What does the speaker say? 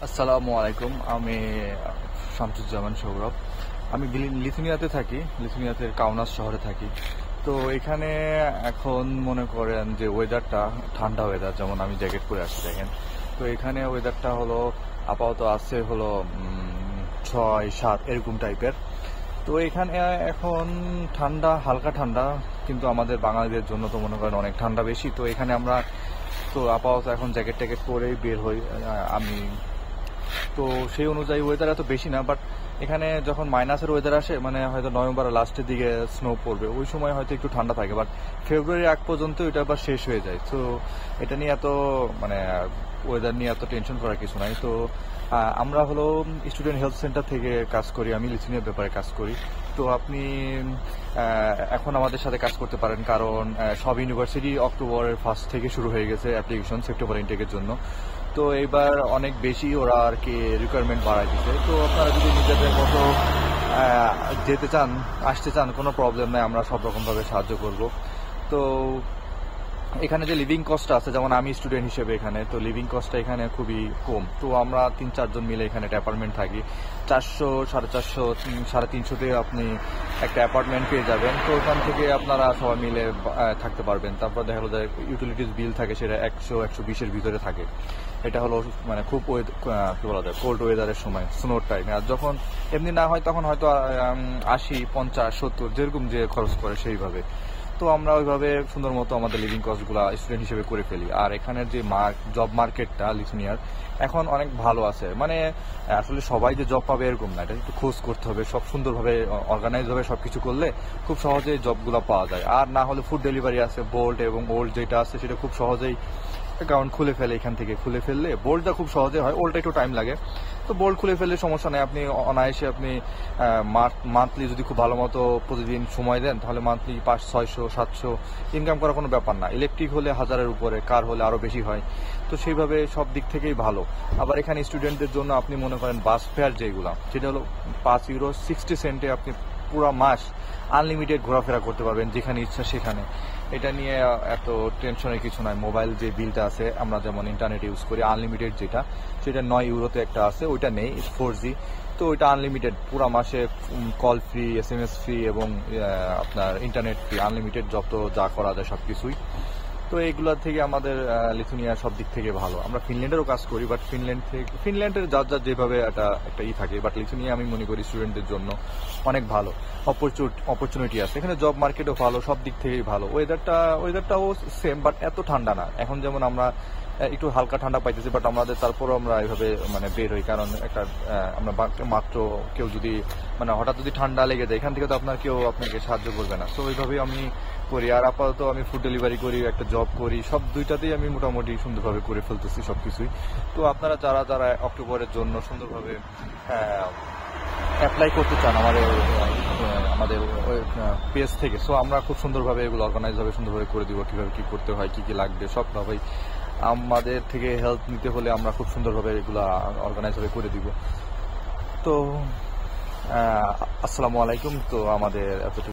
আসসালামু আলাইকুম। আমি শামসুজ্জামান সৌরভ। আমি লিথুনিয়াতে থাকি, লিথুনিয়াতে কাউনাস শহরে থাকি। তো এখানে এখন মনে করেন যে ওয়েদারটা ঠান্ডা ওয়েদার, যেমন আমি জ্যাকেট পরে আসছি দেখেন। তো এখানে ওয়েদারটা হলো আপাতত আছে হলো 6-7 এরকম টাইপের। তো এখানে এখন ঠান্ডা, হালকা ঠান্ডা, কিন্তু আমাদের বাঙালিদের জন্য তো মনে করেন অনেক ঠান্ডা বেশি। তো এখানে আমরা তো আপাতত এখন জ্যাকেট ট্যাকেট পরেই বের হই। আমি তো সেই অনুযায়ী ওয়েদার এত বেশি না, বাট এখানে যখন মাইনাসের ওয়েদার আসে, মানে হয়তো নভেম্বরের লাস্টের দিকে স্নো পড়বে, ওই সময় হয়তো একটু ঠান্ডা থাকে, বাট ফেব্রুয়ারি আগ পর্যন্ত এটা আবার শেষ হয়ে যায়। তো এটা নিয়ে এত মানে ওয়েদার নিয়ে এত টেনশন করার কিছু নাই। তো আমরা হলো স্টুডেন্ট হেলথ সেন্টার থেকে কাজ করি, আমি লিথুনিয়ার ব্যাপারে কাজ করি। তো আপনি এখন আমাদের সাথে কাজ করতে পারেন, কারণ সব ইউনিভার্সিটি অক্টোবরের 1 থেকে শুরু হয়ে গেছে অ্যাপ্লিকেশন সেপ্টেম্বর ইনটেকের জন্য। তো এইবার অনেক বেশি ওরা আর কি রিকোয়ারমেন্ট বাড়াই দিচ্ছে। তো আপনারা যদি নিজেদের মতো যেতে চান, আসতে চান, কোনো প্রবলেম নাই, আমরা সব রকমভাবে সাহায্য করব। তো এখানে যে লিভিং কস্টটা আছে, যেমন আমি স্টুডেন্ট হিসেবে এখানে, তো লিভিং কস্টটা এখানে খুবই কম। তো আমরা 3-4 জন মিলে এখানে একটা অ্যাপার্টমেন্ট থাকি। 400, 450, 350-তে আপনি একটা অ্যাপার্টমেন্ট পেয়ে যাবেন। তো ওখান থেকে আপনারা সবাই মিলে থাকতে পারবেন। তারপর দেখা গেলো যে ইউটিলিটিস বিল থাকে, সেটা 100-120-এর ভিতরে থাকে। এটা হলো মানে খুব কি বলা যায়, কোল্ড ওয়েদারের সময়, স্নোর টাইমে। আর যখন এমনি না হয় তখন হয়তো 80, 50, 70 যেরকম যে খরচ করে সেইভাবে। তো আমরা ওইভাবে সুন্দর মতো আমাদের লিভিং কস্টগুলো স্টুডেন্ট হিসেবে করে ফেলি। আর এখানের যে জব মার্কেটটা লিথুনিয়ার এখন অনেক ভালো আছে। মানে আসলে সবাই যে জব পাবে এরকম না, এটা একটু খোঁজ করতে হবে, সব সুন্দরভাবে অর্গানাইজ ভাবে সবকিছু করলে খুব সহজেই জবগুলো পাওয়া যায়। আর না হলে ফুড ডেলিভারি আছে, বোল্ট এবং ওল্ড যেটা আছে সেটা খুব সহজেই অ্যাকাউন্ট খুলে ফেলে, এখান থেকে খুলে ফেললে বোল্টটা খুব সহজে হয়, ওল্ডটা একটু টাইম লাগে। তো বোল্ট খুলে ফেললে সমস্যা নেই, আপনি অনায়াসে আপনি মান্থলি যদি খুব ভালো মতো প্রতিদিন সময় দেন, তাহলে মান্থলি 500-600-700 ইনকাম করার কোনো ব্যাপার না। ইলেকট্রিক হলে 1000-এর উপরে, কার হলে আরও বেশি হয়। তো সেইভাবে সব দিক থেকেই ভালো। আবার এখানে স্টুডেন্টদের জন্য আপনি মনে করেন বাস ফেয়ার যেগুলো, সেটা হলো €5.60 আপনি পুরো মাস আনলিমিটেড ঘোরাফেরা করতে পারবেন যেখানে ইচ্ছা সেখানে। এটা নিয়ে এত টেনশনের কিছু নাই। মোবাইল যে বিলটা আছে, আমরা যেমন ইন্টারনেট ইউজ করি আনলিমিটেড যেটা, সেটা €9 একটা আছে, ওইটা নেই, 4G। তো ওইটা আনলিমিটেড পুরো মাসে, কল ফ্রি, SMS ফ্রি এবং আপনার ইন্টারনেট ফ্রি, আনলিমিটেড যত যা করা যায় সব কিছুই। তো এইগুলোর থেকে আমাদের লিথুনিয়া সব দিক থেকে ভালো। আমরা ফিনল্যান্ডেরও কাজ করি, বাট ফিনল্যান্ডের যার যার যেভাবে একটা থাকে, বাট লিথুনিয়া আমি মনে করি স্টুডেন্টদের জন্য অনেক ভালো অপরচুনিটি আছে। এখানে জব মার্কেটও ভালো, সব দিক থেকেই ভালো। ওয়েদারটাও সেম, বাট এত ঠান্ডা না। এখন যেমন আমরা একটু হালকা ঠান্ডা পাইতেছি, বাট আমাদের তারপরও আমরা এইভাবে মানে বের হই, কারণ একটা আমরা মাত্র কেউ যদি মানে হঠাৎ যদি ঠান্ডা লেগে যায়, এখান থেকে তো কেউ আপনাকে সাহায্য করবে না। তো ওইভাবেই আমি করি। আর আপাতত আমি ফুড ডেলিভারি করি, একটা জব করি, সব দুইটাতেই আমি মোটামুটি সুন্দরভাবে করে ফেলতেছি সবকিছুই। তো আপনারা যারা যারা অক্টোবরের জন্য সুন্দরভাবে অ্যাপ্লাই করতে চান আমাদের পেজ থেকে, সো আমরা খুব সুন্দরভাবে এগুলো অর্গানাইজ ভাবে সুন্দরভাবে করে দিব। কিভাবে কি করতে হয়, কি কি লাগবে, সবভাবেই আমাদের থেকে হেল্প নিতে হলে আমরা খুব সুন্দরভাবে এগুলো অর্গানাইজ ভাবে করে দিব। তো আসসালামু আলাইকুম। তো আমাদের এতটুকু